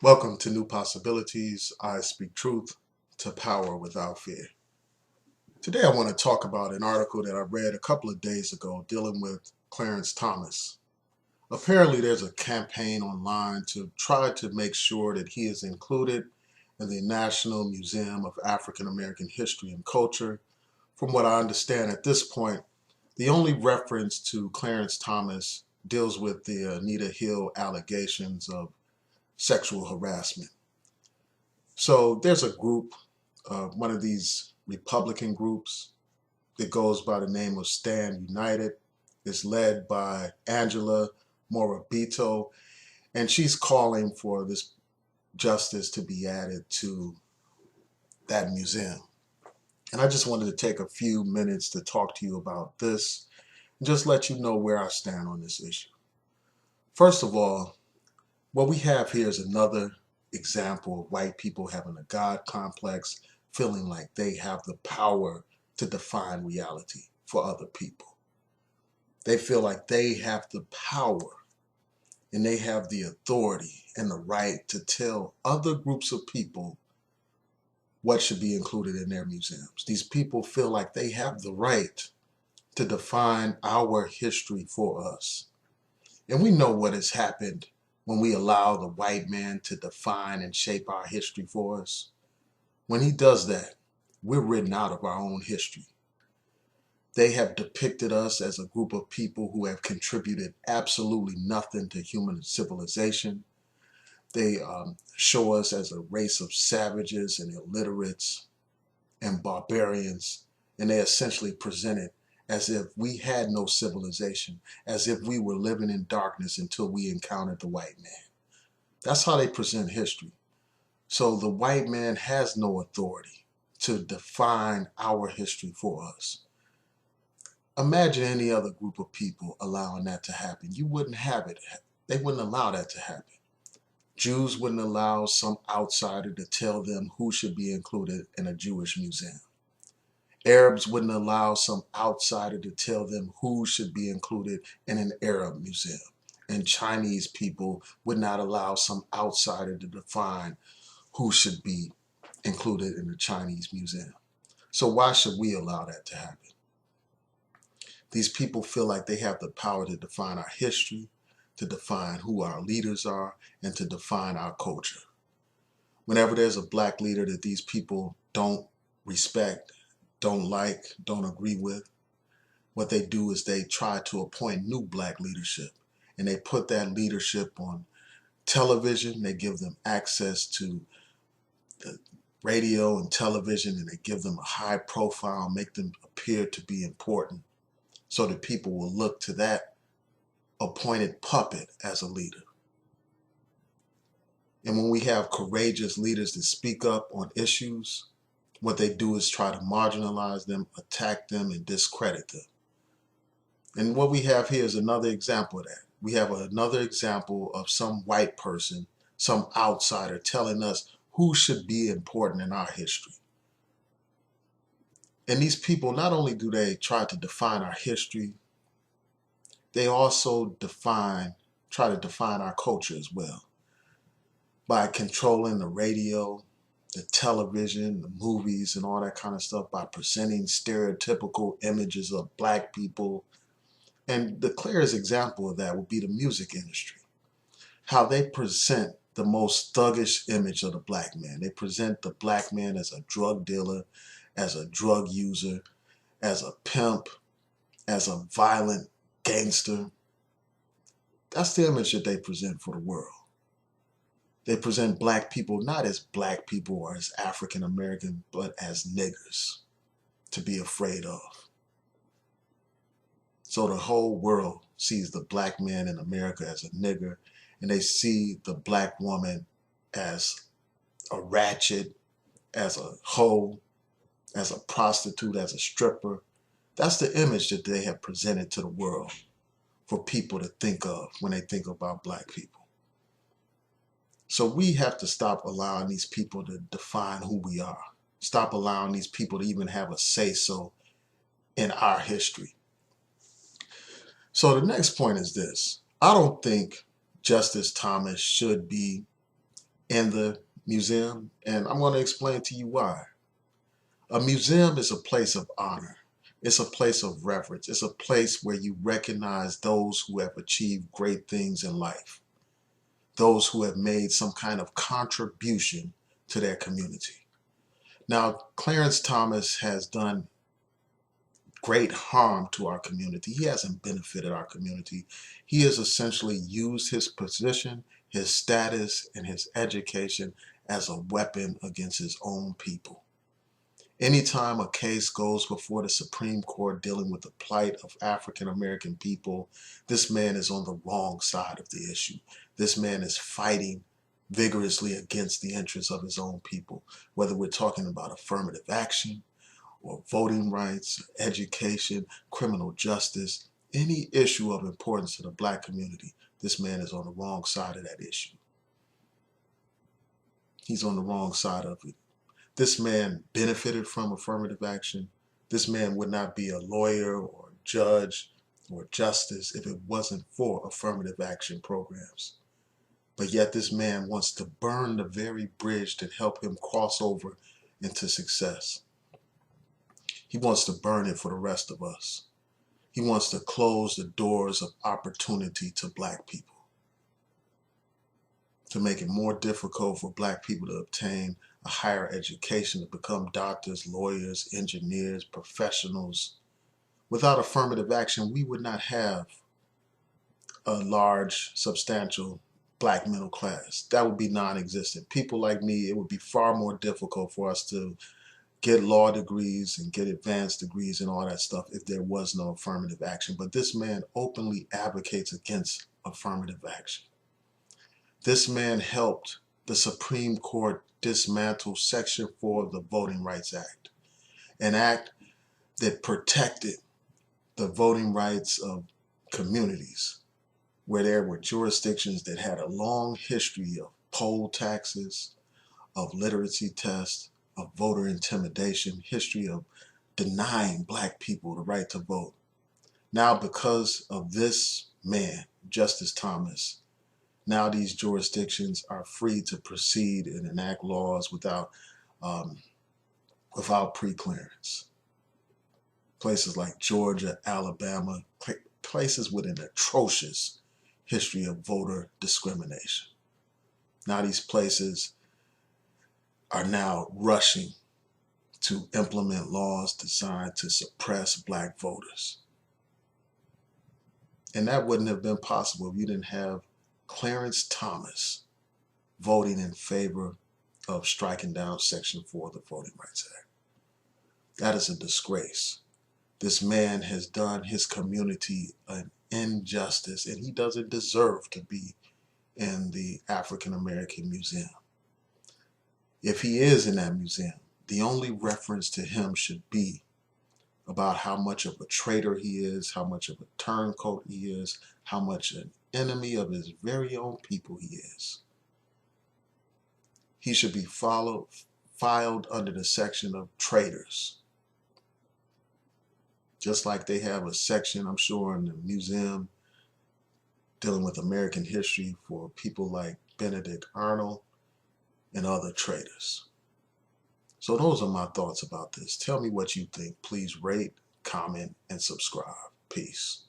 Welcome to New Possibilities. I speak truth to power without fear. Today I want to talk about an article that I read a couple of days ago dealing with Clarence Thomas. Apparently there's a campaign online to try to make sure that he is included in the National Museum of African American History and Culture. From what I understand at this point, the only reference to Clarence Thomas deals with the Anita Hill allegations of sexual harassment. So there's a group, one of these Republican groups that goes by the name of Stand United. It's led by Angela Morabito, and she's calling for this justice to be added to that museum. And I just wanted to take a few minutes to talk to you about this and just let you know where I stand on this issue. First of all, what we have here is another example of white people having a God complex, feeling like they have the power to define reality for other people. They feel like they have the power and they have the authority and the right to tell other groups of people what should be included in their museums. These people feel like they have the right to define our history for us. And we know what has happened when we allow the white man to define and shape our history for us. When he does that, we're written out of our own history. They have depicted us as a group of people who have contributed absolutely nothing to human civilization. They show us as a race of savages and illiterates and barbarians, and they essentially present it as if we had no civilization, as if we were living in darkness until we encountered the white man. That's how they present history. So the white man has no authority to define our history for us. Imagine any other group of people allowing that to happen. You wouldn't have it. They wouldn't allow that to happen. Jews wouldn't allow some outsider to tell them who should be included in a Jewish museum. Arabs wouldn't allow some outsider to tell them who should be included in an Arab museum. And Chinese people would not allow some outsider to define who should be included in the Chinese museum. So why should we allow that to happen? These people feel like they have the power to define our history, to define who our leaders are, and to define our culture. Whenever there's a black leader that these people don't respect, don't like, don't agree with, what they do is they try to appoint new black leadership. And they put that leadership on television. They give them access to the radio and television, and they give them a high profile, make them appear to be important, so that people will look to that appointed puppet as a leader. And when we have courageous leaders that speak up on issues, what they do is try to marginalize them, attack them, and discredit them. And what we have here is another example of that. We have another example of some white person, some outsider telling us who should be important in our history. And these people, not only do they try to define our history, they also try to define our culture as well by controlling the radio, the television, the movies, and all that kind of stuff, by presenting stereotypical images of black people. And the clearest example of that would be the music industry. How they present the most thuggish image of the black man. They present the black man as a drug dealer, as a drug user, as a pimp, as a violent gangster. That's the image that they present for the world. They present black people not as black people or as African American, but as niggers to be afraid of. So the whole world sees the black man in America as a nigger, and they see the black woman as a ratchet, as a hoe, as a prostitute, as a stripper. That's the image that they have presented to the world for people to think of when they think about black people. So we have to stop allowing these people to define who we are. Stop allowing these people to even have a say-so in our history. So the next point is this. I don't think Justice Thomas should be in the museum, and I'm going to explain to you why. A museum is a place of honor. It's a place of reverence. It's a place where you recognize those who have achieved great things in life, those who have made some kind of contribution to their community. Now, Clarence Thomas has done great harm to our community. He hasn't benefited our community. He has essentially used his position, his status, and his education as a weapon against his own people. Anytime a case goes before the Supreme Court dealing with the plight of African American people, this man is on the wrong side of the issue. This man is fighting vigorously against the interests of his own people, whether we're talking about affirmative action or voting rights, education, criminal justice, any issue of importance to the black community. This man is on the wrong side of that issue. He's on the wrong side of it. This man benefited from affirmative action. This man would not be a lawyer or a judge or justice if it wasn't for affirmative action programs. But yet this man wants to burn the very bridge that helped him cross over into success. He wants to burn it for the rest of us. He wants to close the doors of opportunity to black people, to make it more difficult for black people to obtain a higher education, to become doctors, lawyers, engineers, professionals. Without affirmative action, we would not have a large, substantial black middle class. That would be non-existent. People like me, it would be far more difficult for us to get law degrees and get advanced degrees and all that stuff if there was no affirmative action. But this man openly advocates against affirmative action. This man helped the Supreme Court dismantle Section 4 of the Voting Rights Act, an act that protected the voting rights of communities where there were jurisdictions that had a long history of poll taxes, of literacy tests, of voter intimidation, history of denying black people the right to vote. Now, because of this man, Justice Thomas, now these jurisdictions are free to proceed and enact laws without preclearance. Places like Georgia, Alabama, places with an atrocious history of voter discrimination. Now these places are now rushing to implement laws designed to suppress black voters. And that wouldn't have been possible if you didn't have Clarence Thomas voting in favor of striking down Section 4 of the Voting Rights Act. That is a disgrace. This man has done his community an injustice, and he doesn't deserve to be in the African American Museum. If he is in that museum, the only reference to him should be about how much of a traitor he is, how much of a turncoat he is, how much an enemy of his very own people he is. He should be filed under the section of traitors. Just like they have a section, I'm sure, in the museum dealing with American history for people like Benedict Arnold and other traitors. So those are my thoughts about this. Tell me what you think. Please rate, comment, and subscribe. Peace.